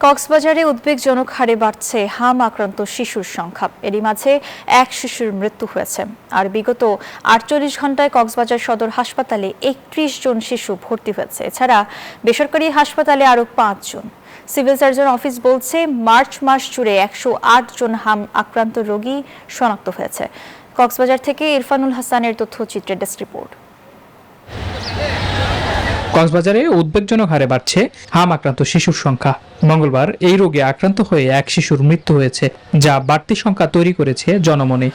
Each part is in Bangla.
কক্সবাজারে উদ্বেগজনক হারে বাড়ছে হাম আক্রান্ত শিশুর সংখ্যা। এরই মাঝে এক শিশুর মৃত্যু হয়েছে। আর বিগত ৪৮ ঘন্টায় কক্সবাজার সদর হাসপাতালে ৩১ জন শিশু ভর্তি হয়েছে। এছাড়া বেসরকারি হাসপাতালে আরও ৫ জন। সিভিল সার্জন অফিস বলছে, মার্চ মাস জুড়ে ১০৮ জন হাম আক্রান্ত রোগী শনাক্ত হয়েছে। কক্সবাজার থেকে ইরফানুল হাসানের তথ্যচিত্রের ডেস্ক রিপোর্ট। কক্সবাজারে উদ্বেগজনক হারে বাড়ছে হাম আক্রান্ত শিশুর সংখ্যা। মঙ্গলবার এই রোগে আক্রান্ত হয়ে এক শিশুর মৃত্যু হয়েছে, যা বাড়তি সংখ্যা তৈরি করেছে জনমনে।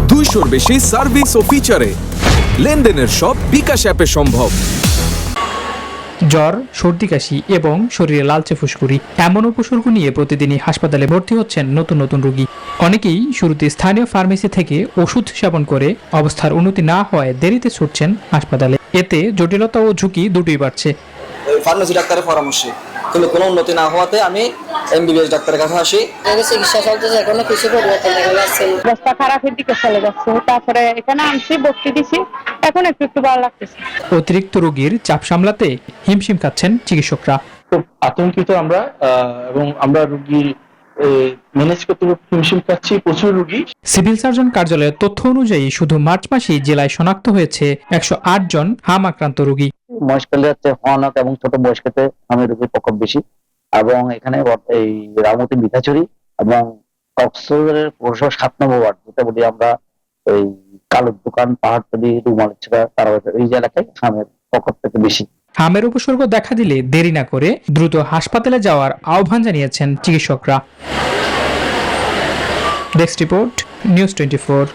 200-র বেশি সার্ভিস ও ফিচারে লেনদেনের সব বিকাশ অ্যাপে সম্ভব। জ্বর, সর্দি কাশি এবং শরীরে লালচে ফুসকুড়ি এমন উপসর্গ নিয়ে প্রতিদিনই হাসপাতালে ভর্তি হচ্ছেন নতুন নতুন রোগী। অনেকেই শুরুতে স্থানীয় ফার্মেসি থেকে ওষুধ সেবন করে অবস্থার উন্নতি না হওয়ায় দেরিতে ছুটছেন হাসপাতালে। এতে জটিলতা ও ঝুঁকি দুটোই বাড়ছে। ফার্মেসি ডাক্তারের পরামর্শে কিন্তু কোনো উন্নতি না হওয়াতে আমি এমবিবিএস ডাক্তারের কাছে আসি। চিকিৎসা চলতেছে, এখনো কিছু পরিবর্তন দেখা যাচ্ছে। অবস্থা খারাপের দিকে চলে যাচ্ছে। তারপরে এখানে আনছি, ভর্তি দিছি, এখন একটু ভালো লাগতেছে। অতিরিক্ত রোগীর চাপ সামলাতে হিমশিম খাচ্ছেন চিকিৎসকরা। খুব আতঙ্কিত আমরা, এবং আমরা রোগী ম্যানেজ করতে হিমশিম খাচ্ছি, প্রচুর রোগী। সিভিল সার্জন কার্যালয়ের তথ্য অনুযায়ী শুধু মার্চ মাসেই জেলায় শনাক্ত হয়েছে ১০৮ জন হাম আক্রান্ত রোগী। বয়স্কদের হচ্ছে ভয়ানক এবং ছোট বয়স্কতে হামের রোগীর প্রকোপ বেশি। এবং এখানে এই রামতি মিঠাচুরি এবং কক্সবাজারের ৭ নম্বর ওয়ার্ড, যেটা বলি আমরা এই কালোর দোকান, পাহাড়তলি, রুমালছড়া, তারা এই এলাকায় হামের প্রকোপ থেকে বেশি। হামের উপসর্গ দেখা দিলে দেরি না করে দ্রুত হাসপাতালে যাওয়ার আহ্বান জানিয়েছেন চিকিৎসকরা। Desk report, news 24।